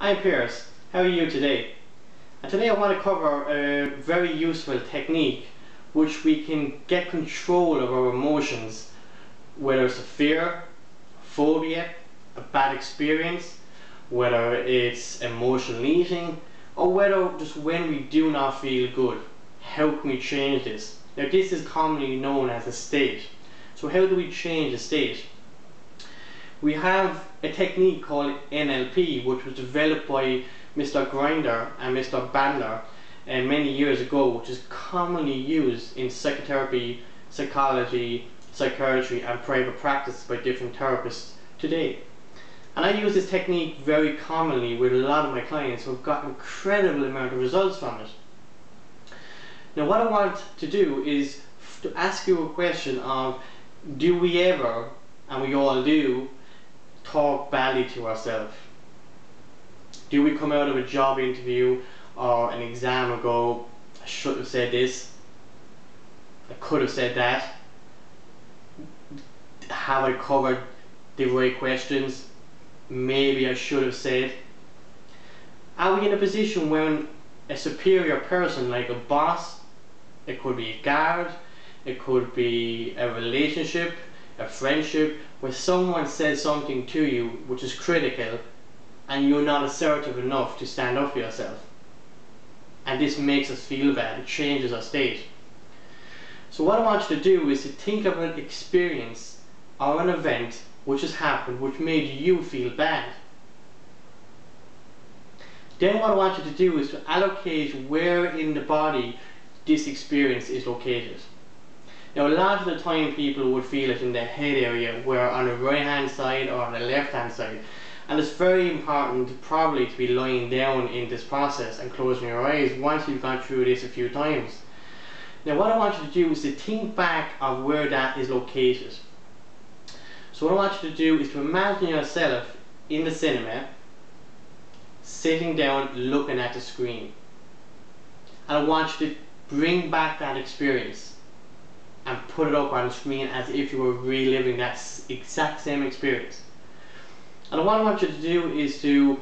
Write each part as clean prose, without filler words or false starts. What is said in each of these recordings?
I'm Pierce. How are you today? And today I want to cover a very useful technique which we can get control of our emotions, whether it's a fear, phobia, a bad experience, whether it's emotional eating, or whether just when we do not feel good. How can we change this? Now this is commonly known as a state. So how do we change a state? We have a technique called NLP, which was developed by Mr. Grinder and Mr. Bandler many years ago, which is commonly used in psychotherapy, psychology, psychiatry and private practice by different therapists today. And I use this technique very commonly with a lot of my clients who have got incredible amount of results from it. Now what I want to do is to ask you a question of, do we ever, and we all do, talk badly to ourselves? Do we come out of a job interview or an exam and go, I should have said this, I could have said that, have I covered the right questions, maybe I should have said? Are we in a position when a superior person like a boss, it could be a guard, it could be a relationship, a friendship, where someone says something to you which is critical and you're not assertive enough to stand up for yourself, and this makes us feel bad, it changes our state. So what I want you to do is to think of an experience or an event which has happened which made you feel bad. Then what I want you to do is to allocate where in the body this experience is located. Now a lot of the time people would feel it in the head area, where on the right hand side or on the left hand side. And it's very important probably to be lying down in this process and closing your eyes once you've gone through this a few times. Now what I want you to do is to think back of where that is located. So what I want you to do is to imagine yourself in the cinema, sitting down looking at the screen. And I want you to bring back that experience and put it up on the screen as if you were reliving that exact same experience. And what I want you to do is to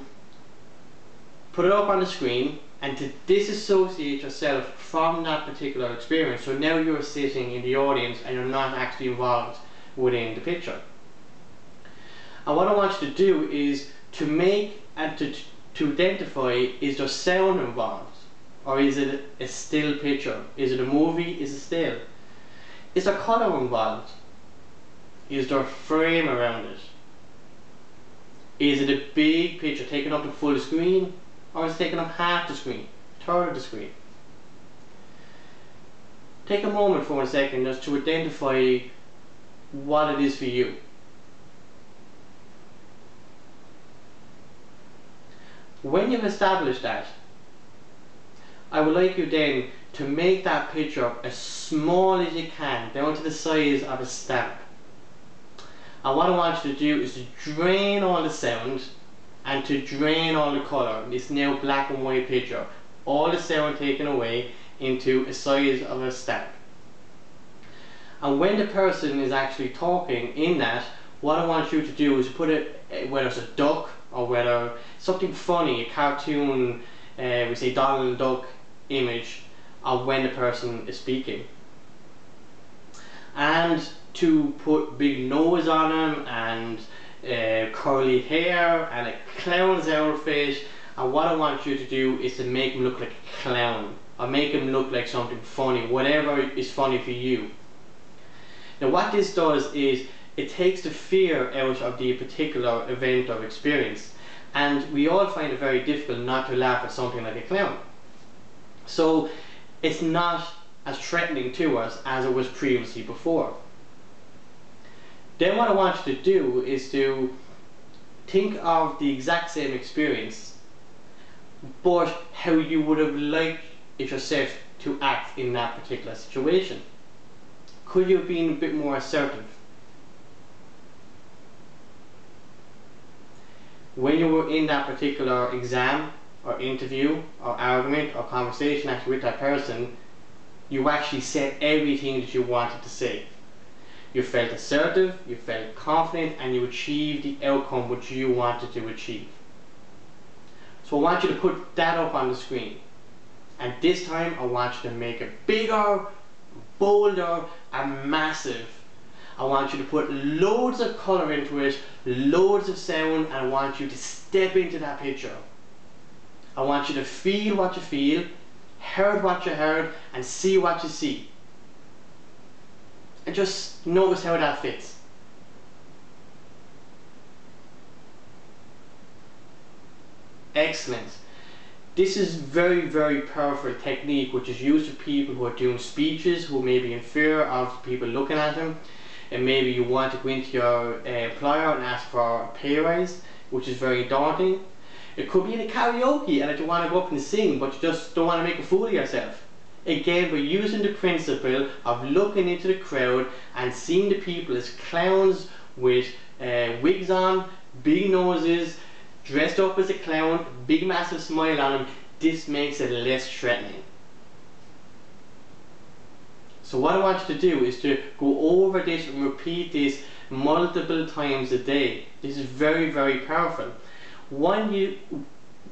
put it up on the screen and to disassociate yourself from that particular experience. So now you're sitting in the audience and you're not actually involved within the picture. And what I want you to do is to make and to identify, is there sound involved, or is it a still picture? Is it a movie? Is it still? Is there colour involved? Is there a frame around it? Is it a big picture taking up the full screen, or is it taking up half the screen, a third of the screen? Take a moment for 1 second just to identify what it is for you. When you've established that, I would like you then to make that picture as small as you can, down to the size of a stamp. And what I want you to do is to drain all the sound and to drain all the colour. This now black and white picture, all the sound taken away into a size of a stamp. And when the person is actually talking in that, what I want you to do is put it, whether it's a duck or whether something funny, a cartoon, we say Donald Duck image of when the person is speaking, and to put big nose on him and curly hair and a clown's outfit. And what I want you to do is to make him look like a clown, or make him look like something funny, whatever is funny for you. Now what this does is it takes the fear out of the particular event or experience, and we all find it very difficult not to laugh at something like a clown. So it's not as threatening to us as it was previously before. Then what I want you to do is to think of the exact same experience, but how you would have liked it yourself to act in that particular situation. Could you have been a bit more assertive? When you were in that particular exam or interview or argument or conversation actually with that person, you actually said everything that you wanted to say. You felt assertive, you felt confident, and you achieved the outcome which you wanted to achieve. So I want you to put that up on the screen. And this time I want you to make it bigger, bolder, and massive. I want you to put loads of colour into it, loads of sound, and I want you to step into that picture. I want you to feel what you feel, heard what you heard, and see what you see. And just notice how that fits. Excellent. This is very, very powerful technique which is used for people who are doing speeches, who may be in fear of people looking at them, and maybe you want to go into your employer and ask for a pay rise, which is very daunting. It could be in a karaoke and that you want to go up and sing, but you just don't want to make a fool of yourself. Again, we're using the principle of looking into the crowd and seeing the people as clowns with wigs on, big noses, dressed up as a clown, big massive smile on them. This makes it less threatening. So what I want you to do is to go over this and repeat this multiple times a day. This is very, very powerful. When you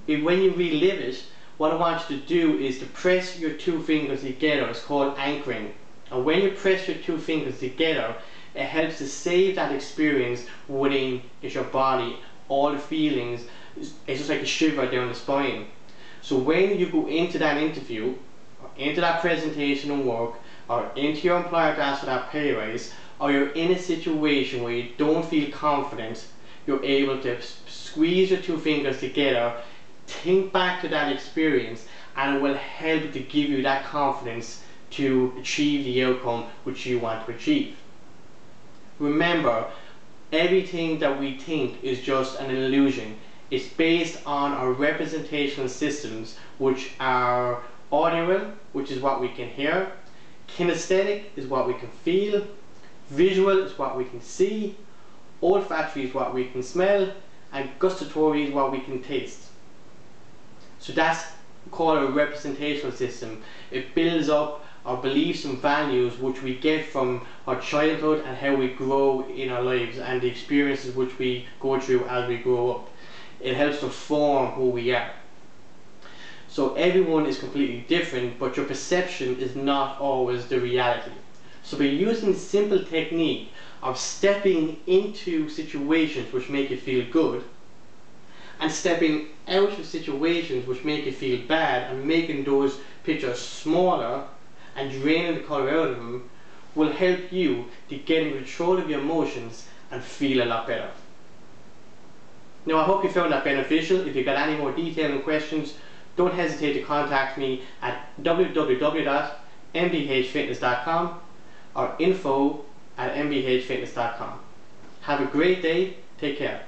relive it, what I want you to do is to press your two fingers together. It's called anchoring. And when you press your two fingers together, it helps to save that experience within your body. All the feelings, it's just like a shiver down the spine. So when you go into that interview, or into that presentation and work, or into your employer to ask for that pay rise, or you're in a situation where you don't feel confident, you're able to squeeze your two fingers together, think back to that experience, and it will help to give you that confidence to achieve the outcome which you want to achieve. Remember, everything that we think is just an illusion. It's based on our representational systems, which are audible, which is what we can hear, kinesthetic is what we can feel, visual is what we can see, olfactory is what we can smell, and gustatory is what we can taste. So that's called a representational system. It builds up our beliefs and values which we get from our childhood and how we grow in our lives and the experiences which we go through as we grow up. It helps to form who we are. So everyone is completely different, but your perception is not always the reality. So by using this simple technique of stepping into situations which make you feel good and stepping out of situations which make you feel bad and making those pictures smaller and draining the colour out of them will help you to get in control of your emotions and feel a lot better. Now I hope you found that beneficial. If you've got any more detailed questions, don't hesitate to contact me at www.mbhfitness.com or info@mbhfitness.com. Have a great day. Take care.